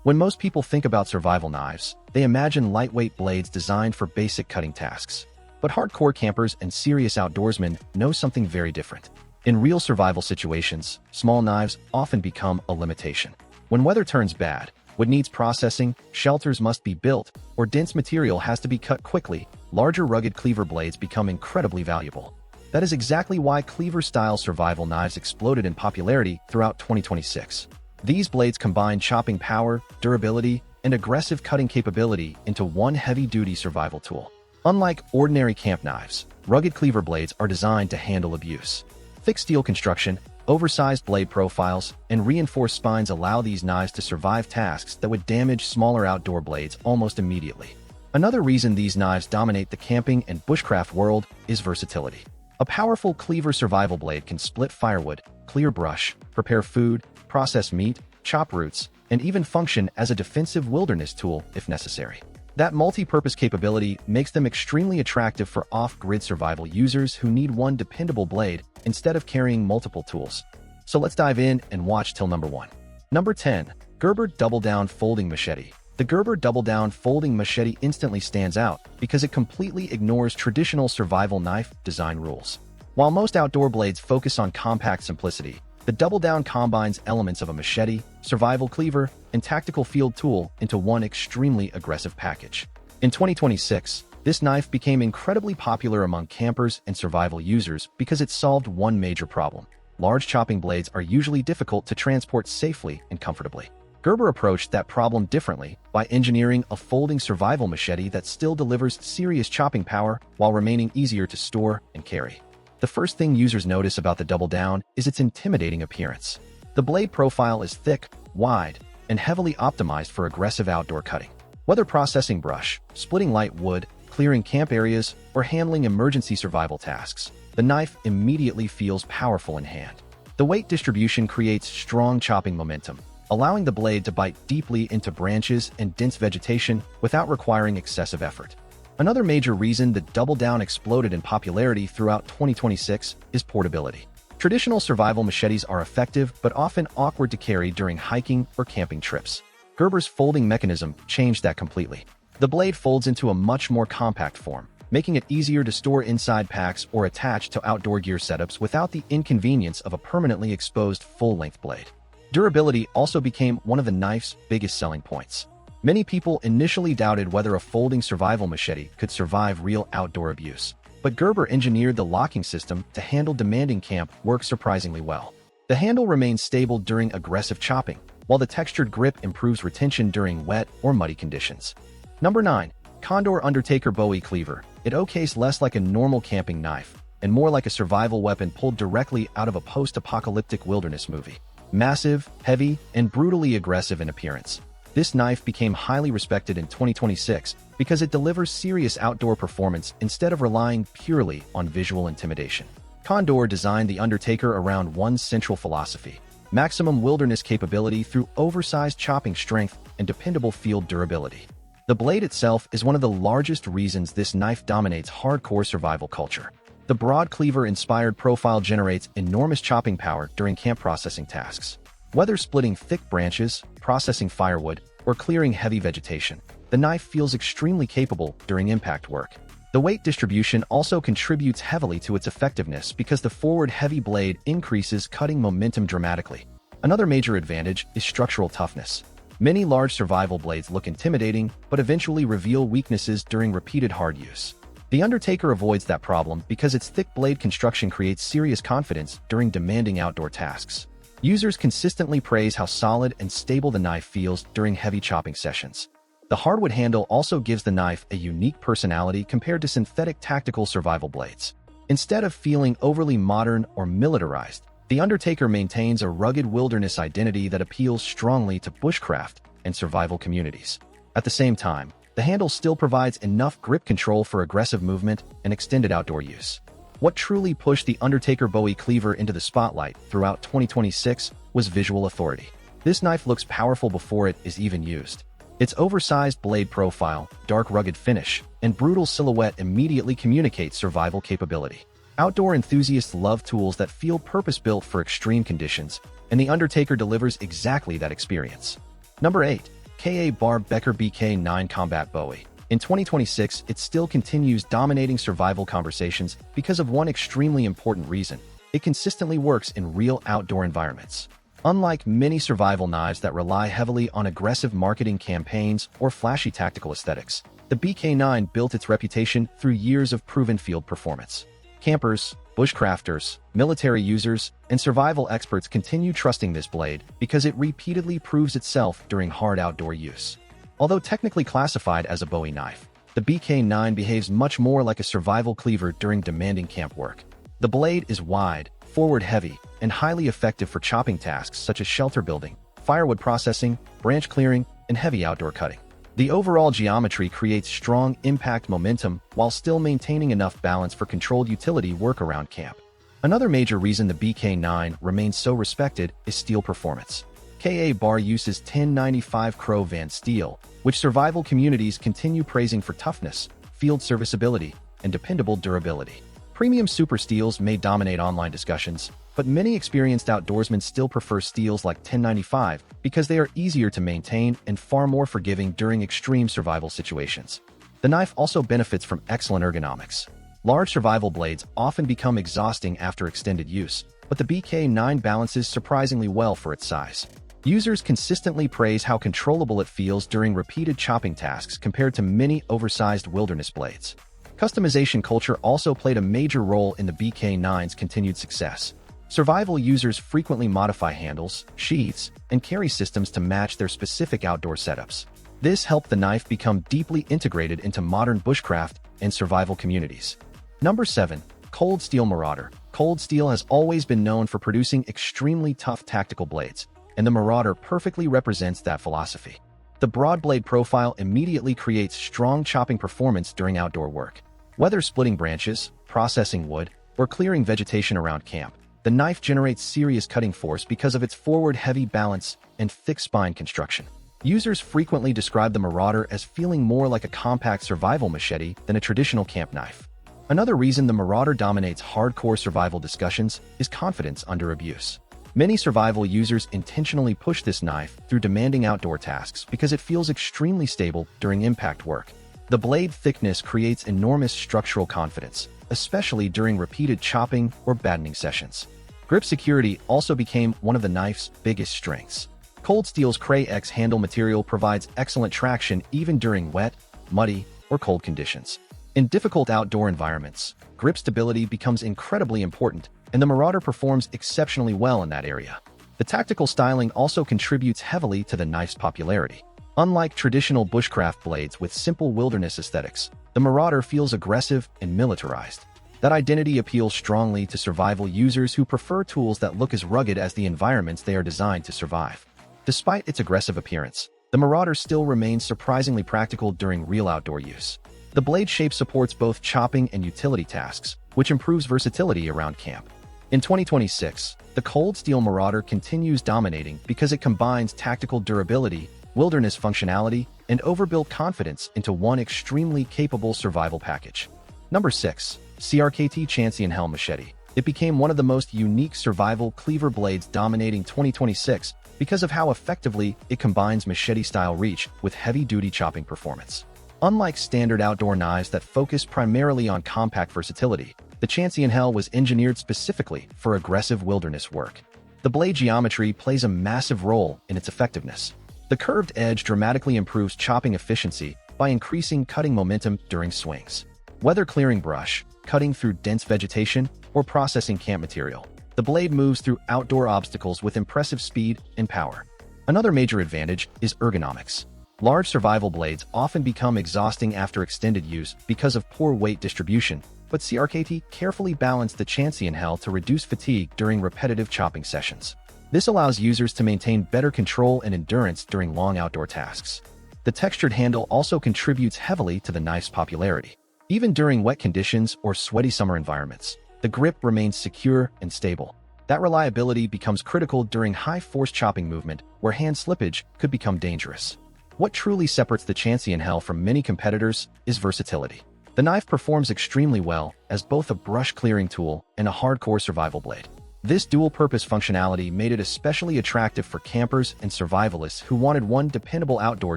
When most people think about survival knives, they imagine lightweight blades designed for basic cutting tasks. But hardcore campers and serious outdoorsmen know something very different. In real survival situations, small knives often become a limitation. When weather turns bad, wood needs processing, shelters must be built, or dense material has to be cut quickly, larger rugged cleaver blades become incredibly valuable. That is exactly why cleaver-style survival knives exploded in popularity throughout 2026. These blades combine chopping power, durability, and aggressive cutting capability into one heavy-duty survival tool. Unlike ordinary camp knives, rugged cleaver blades are designed to handle abuse. Thick steel construction, oversized blade profiles, and reinforced spines allow these knives to survive tasks that would damage smaller outdoor blades almost immediately. Another reason these knives dominate the camping and bushcraft world is versatility. A powerful cleaver survival blade can split firewood, clear brush, prepare food, process meat, chop roots, and even function as a defensive wilderness tool if necessary. That multi-purpose capability makes them extremely attractive for off-grid survival users who need one dependable blade instead of carrying multiple tools. So let's dive in and watch till number 1. Number 10. Gerber DoubleDown Folding Machete. The Gerber DoubleDown Folding Machete instantly stands out because it completely ignores traditional survival knife design rules. While most outdoor blades focus on compact simplicity, the DoubleDown combines elements of a machete, survival cleaver, and tactical field tool into one extremely aggressive package. In 2026, this knife became incredibly popular among campers and survival users because it solved one major problem. Large chopping blades are usually difficult to transport safely and comfortably. Gerber approached that problem differently by engineering a folding survival machete that still delivers serious chopping power while remaining easier to store and carry. The first thing users notice about the DoubleDown is its intimidating appearance. The blade profile is thick, wide, and heavily optimized for aggressive outdoor cutting. Whether processing brush, splitting light wood, clearing camp areas, or handling emergency survival tasks, the knife immediately feels powerful in hand. The weight distribution creates strong chopping momentum, allowing the blade to bite deeply into branches and dense vegetation without requiring excessive effort. Another major reason the DoubleDown exploded in popularity throughout 2026 is portability. Traditional survival machetes are effective but often awkward to carry during hiking or camping trips. Gerber's folding mechanism changed that completely. The blade folds into a much more compact form, making it easier to store inside packs or attach to outdoor gear setups without the inconvenience of a permanently exposed full-length blade. Durability also became one of the knife's biggest selling points. Many people initially doubted whether a folding survival machete could survive real outdoor abuse, but Gerber engineered the locking system to handle demanding camp work surprisingly well. The handle remains stable during aggressive chopping, while the textured grip improves retention during wet or muddy conditions. Number 9. Condor Undertaker Bowie Cleaver. It okays less like a normal camping knife, and more like a survival weapon pulled directly out of a post-apocalyptic wilderness movie. Massive, heavy, and brutally aggressive in appearance, this knife became highly respected in 2026 because it delivers serious outdoor performance instead of relying purely on visual intimidation. Condor designed the Undertaker around one central philosophy: maximum wilderness capability through oversized chopping strength and dependable field durability. The blade itself is one of the largest reasons this knife dominates hardcore survival culture. The broad cleaver-inspired profile generates enormous chopping power during camp processing tasks. Whether splitting thick branches, processing firewood, or clearing heavy vegetation, the knife feels extremely capable during impact work. The weight distribution also contributes heavily to its effectiveness because the forward heavy blade increases cutting momentum dramatically. Another major advantage is structural toughness. Many large survival blades look intimidating, but eventually reveal weaknesses during repeated hard use. The Undertaker avoids that problem because its thick blade construction creates serious confidence during demanding outdoor tasks. Users consistently praise how solid and stable the knife feels during heavy chopping sessions. The hardwood handle also gives the knife a unique personality compared to synthetic tactical survival blades. Instead of feeling overly modern or militarized, the Undertaker maintains a rugged wilderness identity that appeals strongly to bushcraft and survival communities. At the same time, the handle still provides enough grip control for aggressive movement and extended outdoor use. What truly pushed the Undertaker Bowie Cleaver into the spotlight throughout 2026 was visual authority. This knife looks powerful before it is even used. Its oversized blade profile, dark rugged finish, and brutal silhouette immediately communicate survival capability. Outdoor enthusiasts love tools that feel purpose-built for extreme conditions, and the Undertaker delivers exactly that experience. Number 8. Ka Becker BK9 Combat Bowie. In 2026, it still continues dominating survival conversations because of one extremely important reason. It consistently works in real outdoor environments. Unlike many survival knives that rely heavily on aggressive marketing campaigns or flashy tactical aesthetics, the BK9 built its reputation through years of proven field performance. Campers, bushcrafters, military users, and survival experts continue trusting this blade because it repeatedly proves itself during hard outdoor use. Although technically classified as a Bowie knife, the BK9 behaves much more like a survival cleaver during demanding camp work. The blade is wide, forward-heavy, and highly effective for chopping tasks such as shelter building, firewood processing, branch clearing, and heavy outdoor cutting. The overall geometry creates strong impact momentum while still maintaining enough balance for controlled utility work around camp. Another major reason the BK9 remains so respected is steel performance. Ka uses 1095 Crow Van steel, which survival communities continue praising for toughness, field serviceability, and dependable durability. Premium super steels may dominate online discussions, but many experienced outdoorsmen still prefer steels like 1095 because they are easier to maintain and far more forgiving during extreme survival situations. The knife also benefits from excellent ergonomics. Large survival blades often become exhausting after extended use, but the BK9 balances surprisingly well for its size. Users consistently praise how controllable it feels during repeated chopping tasks compared to many oversized wilderness blades. Customization culture also played a major role in the BK9's continued success. Survival users frequently modify handles, sheaths, and carry systems to match their specific outdoor setups. This helped the knife become deeply integrated into modern bushcraft and survival communities. Number 7. Cold Steel Marauder. Cold Steel has always been known for producing extremely tough tactical blades, and the Marauder perfectly represents that philosophy. The broad blade profile immediately creates strong chopping performance during outdoor work. Whether splitting branches, processing wood, or clearing vegetation around camp, the knife generates serious cutting force because of its forward-heavy balance and thick spine construction. Users frequently describe the Marauder as feeling more like a compact survival machete than a traditional camp knife. Another reason the Marauder dominates hardcore survival discussions is confidence under abuse. Many survival users intentionally push this knife through demanding outdoor tasks because it feels extremely stable during impact work. The blade thickness creates enormous structural confidence, especially during repeated chopping or battening sessions. Grip security also became one of the knife's biggest strengths. Cold Steel's Chrete X handle material provides excellent traction even during wet, muddy, or cold conditions. In difficult outdoor environments, grip stability becomes incredibly important, and the Marauder performs exceptionally well in that area. The tactical styling also contributes heavily to the knife's popularity. Unlike traditional bushcraft blades with simple wilderness aesthetics, the Marauder feels aggressive and militarized. That identity appeals strongly to survival users who prefer tools that look as rugged as the environments they are designed to survive. Despite its aggressive appearance, the Marauder still remains surprisingly practical during real outdoor use. The blade shape supports both chopping and utility tasks, which improves versatility around camp. In 2026, the Cold Steel Marauder continues dominating because it combines tactical durability, wilderness functionality, and overbuilt confidence into one extremely capable survival package. Number 6. CRKT Chanceinhell Machete. It became one of the most unique survival cleaver blades dominating 2026 because of how effectively it combines machete-style reach with heavy-duty chopping performance. Unlike standard outdoor knives that focus primarily on compact versatility, the Chanceinhell was engineered specifically for aggressive wilderness work. The blade geometry plays a massive role in its effectiveness. The curved edge dramatically improves chopping efficiency by increasing cutting momentum during swings. Whether clearing brush, cutting through dense vegetation, or processing camp material, the blade moves through outdoor obstacles with impressive speed and power. Another major advantage is ergonomics. Large survival blades often become exhausting after extended use because of poor weight distribution, but CRKT carefully balanced the Chanceinhell to reduce fatigue during repetitive chopping sessions. This allows users to maintain better control and endurance during long outdoor tasks. The textured handle also contributes heavily to the knife's popularity. Even during wet conditions or sweaty summer environments, the grip remains secure and stable. That reliability becomes critical during high-force chopping movement, where hand slippage could become dangerous. What truly separates the Chanceinhell from many competitors is versatility. The knife performs extremely well as both a brush clearing tool and a hardcore survival blade. This dual-purpose functionality made it especially attractive for campers and survivalists who wanted one dependable outdoor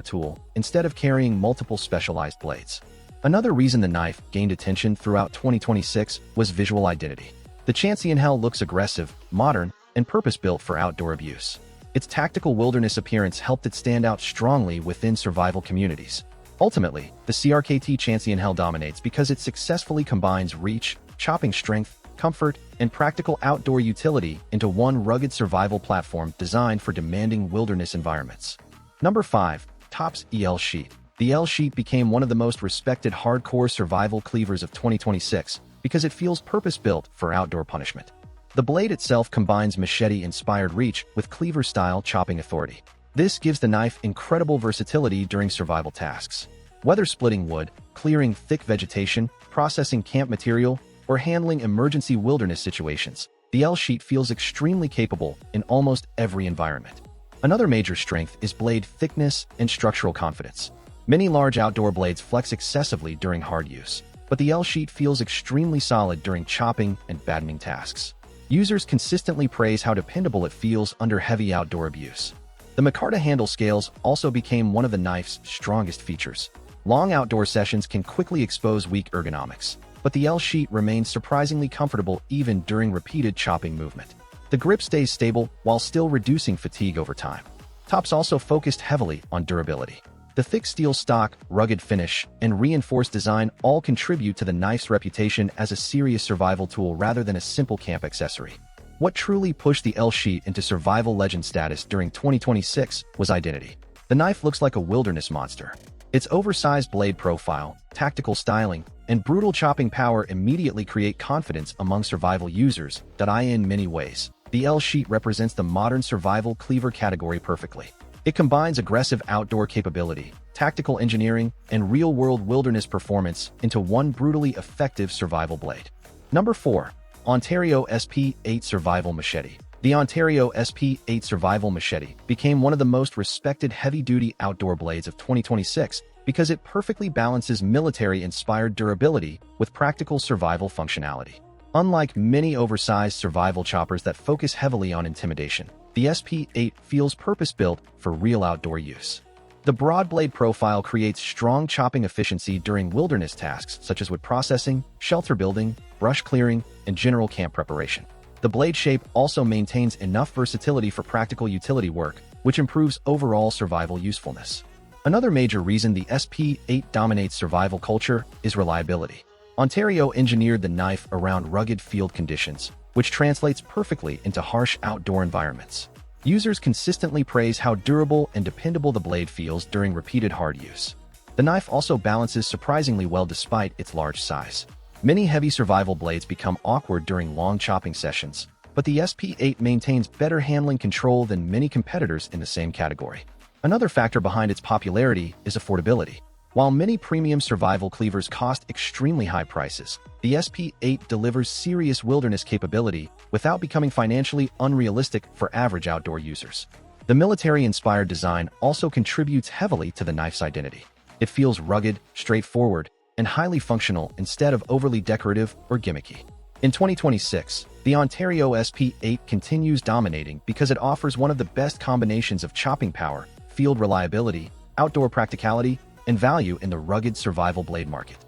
tool instead of carrying multiple specialized blades. Another reason the knife gained attention throughout 2026 was visual identity. The Chanceinhell looks aggressive, modern, and purpose-built for outdoor abuse. Its tactical wilderness appearance helped it stand out strongly within survival communities. Ultimately, the CRKT Chanceinhell dominates because it successfully combines reach, chopping strength, comfort, and practical outdoor utility into one rugged survival platform designed for demanding wilderness environments. Number 5. Topp's EL-Sheet. The EL-Sheet became one of the most respected hardcore survival cleavers of 2026 because it feels purpose-built for outdoor punishment. The blade itself combines machete-inspired reach with cleaver-style chopping authority. This gives the knife incredible versatility during survival tasks. Whether splitting wood, clearing thick vegetation, processing camp material, or handling emergency wilderness situations, the EL-Sheet feels extremely capable in almost every environment. Another major strength is blade thickness and structural confidence. Many large outdoor blades flex excessively during hard use, but the EL-Sheet feels extremely solid during chopping and battening tasks. Users consistently praise how dependable it feels under heavy outdoor abuse. The micarta handle scales also became one of the knife's strongest features. Long outdoor sessions can quickly expose weak ergonomics, but the EL-Sheet remains surprisingly comfortable even during repeated chopping movement. The grip stays stable while still reducing fatigue over time. Tops also focused heavily on durability. The thick steel stock, rugged finish, and reinforced design all contribute to the knife's reputation as a serious survival tool rather than a simple camp accessory. What truly pushed the EL-Sheet into survival legend status during 2026 was identity. The knife looks like a wilderness monster. Its oversized blade profile, tactical styling, and brutal chopping power immediately create confidence among survival users that in many ways. The EL-Sheet represents the modern survival cleaver category perfectly. It combines aggressive outdoor capability, tactical engineering, and real-world wilderness performance into one brutally effective survival blade. Number 4. Ontario SP8 Survival Machete. The Ontario SP8 Survival Machete became one of the most respected heavy-duty outdoor blades of 2026 because it perfectly balances military-inspired durability with practical survival functionality. Unlike many oversized survival choppers that focus heavily on intimidation, the SP8 feels purpose-built for real outdoor use. The broad blade profile creates strong chopping efficiency during wilderness tasks such as wood processing, shelter building, brush clearing, and general camp preparation. The blade shape also maintains enough versatility for practical utility work, which improves overall survival usefulness. Another major reason the SP8 dominates survival culture is reliability. Ontario engineered the knife around rugged field conditions, which translates perfectly into harsh outdoor environments. Users consistently praise how durable and dependable the blade feels during repeated hard use. The knife also balances surprisingly well despite its large size. Many heavy survival blades become awkward during long chopping sessions, but the SP8 maintains better handling control than many competitors in the same category. Another factor behind its popularity is affordability. While many premium survival cleavers cost extremely high prices, the SP8 delivers serious wilderness capability without becoming financially unrealistic for average outdoor users. The military-inspired design also contributes heavily to the knife's identity. It feels rugged, straightforward, and highly functional instead of overly decorative or gimmicky. In 2026, the Ontario SP8 continues dominating because it offers one of the best combinations of chopping power, field reliability, outdoor practicality, and value in the rugged survival blade market.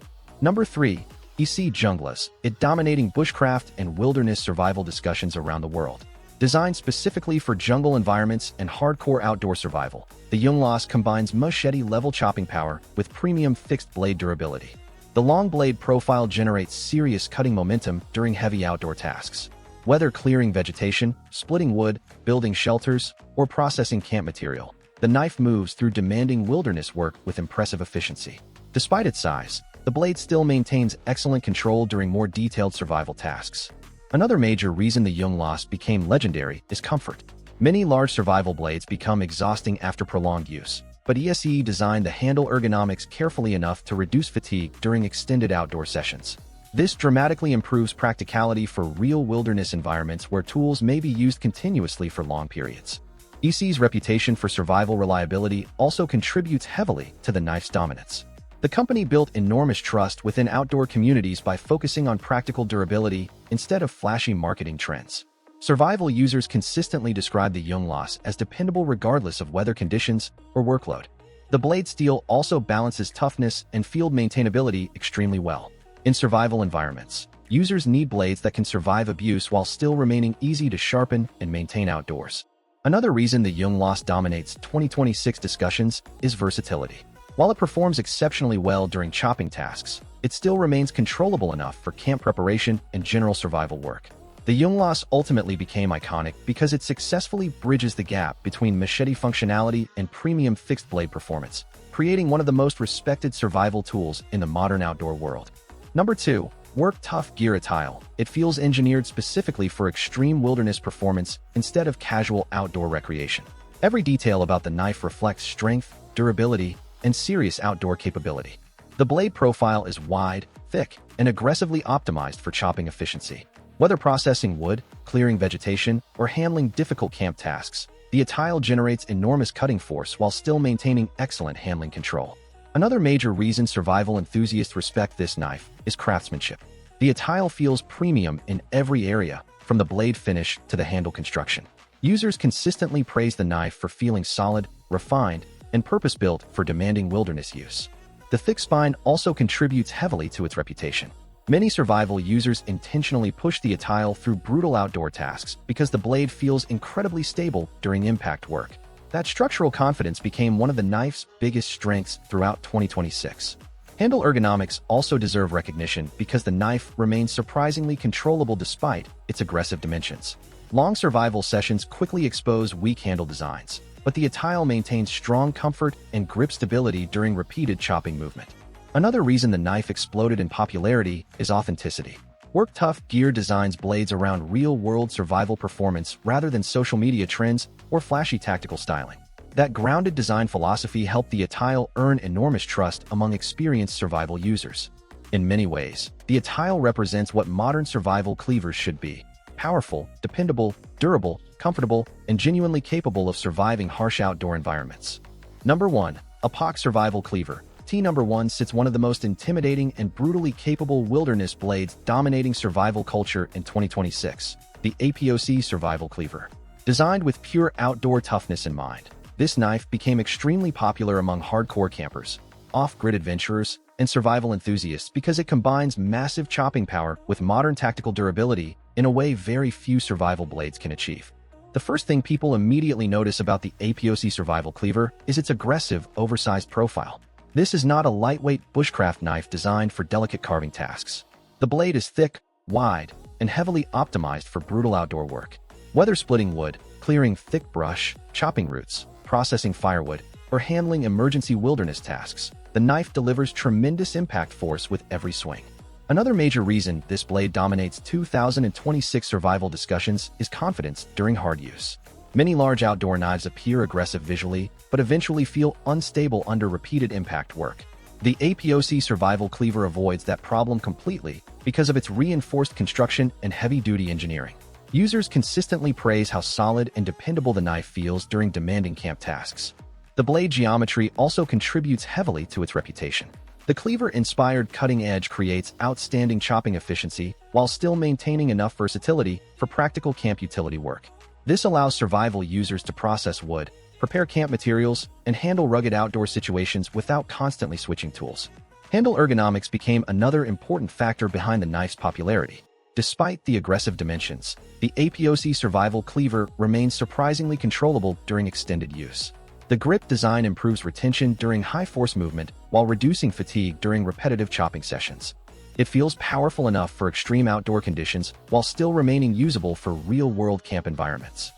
Number 3. ESEE Junglas. It dominating bushcraft and wilderness survival discussions around the world. Designed specifically for jungle environments and hardcore outdoor survival, the Junglas combines machete-level chopping power with premium fixed blade durability. The long blade profile generates serious cutting momentum during heavy outdoor tasks. Whether clearing vegetation, splitting wood, building shelters, or processing camp material, the knife moves through demanding wilderness work with impressive efficiency. Despite its size, the blade still maintains excellent control during more detailed survival tasks. Another major reason the Junglas became legendary is comfort. Many large survival blades become exhausting after prolonged use, but ESEE designed the handle ergonomics carefully enough to reduce fatigue during extended outdoor sessions. This dramatically improves practicality for real wilderness environments where tools may be used continuously for long periods. ESEE's reputation for survival reliability also contributes heavily to the knife's dominance. The company built enormous trust within outdoor communities by focusing on practical durability instead of flashy marketing trends. Survival users consistently describe the Junglas as dependable regardless of weather conditions or workload. The blade steel also balances toughness and field maintainability extremely well. In survival environments, users need blades that can survive abuse while still remaining easy to sharpen and maintain outdoors. Another reason the Junglas dominates 2026 discussions is versatility. While it performs exceptionally well during chopping tasks, it still remains controllable enough for camp preparation and general survival work. The Junglas ultimately became iconic because it successfully bridges the gap between machete functionality and premium fixed blade performance, creating one of the most respected survival tools in the modern outdoor world. Number 2. Work Tuff Gear Atayal. It feels engineered specifically for extreme wilderness performance instead of casual outdoor recreation. Every detail about the knife reflects strength, durability, and serious outdoor capability. The blade profile is wide, thick, and aggressively optimized for chopping efficiency. Whether processing wood, clearing vegetation, or handling difficult camp tasks, the Atayal generates enormous cutting force while still maintaining excellent handling control. Another major reason survival enthusiasts respect this knife is craftsmanship. The Atayal feels premium in every area, from the blade finish to the handle construction. Users consistently praise the knife for feeling solid, refined, and purpose-built for demanding wilderness use. The thick spine also contributes heavily to its reputation. Many survival users intentionally push the Atayal through brutal outdoor tasks because the blade feels incredibly stable during impact work. That structural confidence became one of the knife's biggest strengths throughout 2026. Handle ergonomics also deserve recognition because the knife remains surprisingly controllable despite its aggressive dimensions. Long survival sessions quickly expose weak handle designs, but the Atayal maintains strong comfort and grip stability during repeated chopping movement. Another reason the knife exploded in popularity is authenticity. Work Tuff Gear designs blades around real-world survival performance rather than social media trends or flashy tactical styling. That grounded design philosophy helped the Atayal earn enormous trust among experienced survival users. In many ways, the Atayal represents what modern survival cleavers should be: powerful, dependable, durable, comfortable, and genuinely capable of surviving harsh outdoor environments. Number 1. APOC Survival Cleaver. Number 1 sits one of the most intimidating and brutally capable wilderness blades dominating survival culture in 2026, the APOC Survival Cleaver. Designed with pure outdoor toughness in mind, this knife became extremely popular among hardcore campers, off-grid adventurers, and survival enthusiasts because it combines massive chopping power with modern tactical durability in a way very few survival blades can achieve. The first thing people immediately notice about the APOC Survival Cleaver is its aggressive, oversized profile. This is not a lightweight bushcraft knife designed for delicate carving tasks. The blade is thick, wide, and heavily optimized for brutal outdoor work. Whether splitting wood, clearing thick brush, chopping roots, processing firewood, or handling emergency wilderness tasks, the knife delivers tremendous impact force with every swing. Another major reason this blade dominates 2026 survival discussions is confidence during hard use. Many large outdoor knives appear aggressive visually, but eventually feel unstable under repeated impact work. The APOC Survival Cleaver avoids that problem completely because of its reinforced construction and heavy-duty engineering. Users consistently praise how solid and dependable the knife feels during demanding camp tasks. The blade geometry also contributes heavily to its reputation. The Cleaver-inspired cutting edge creates outstanding chopping efficiency while still maintaining enough versatility for practical camp utility work. This allows survival users to process wood, prepare camp materials, and handle rugged outdoor situations without constantly switching tools. Handle ergonomics became another important factor behind the knife's popularity. Despite the aggressive dimensions, the APOC Survival Cleaver remains surprisingly controllable during extended use. The grip design improves retention during high-force movement while reducing fatigue during repetitive chopping sessions. It feels powerful enough for extreme outdoor conditions while still remaining usable for real-world camp environments.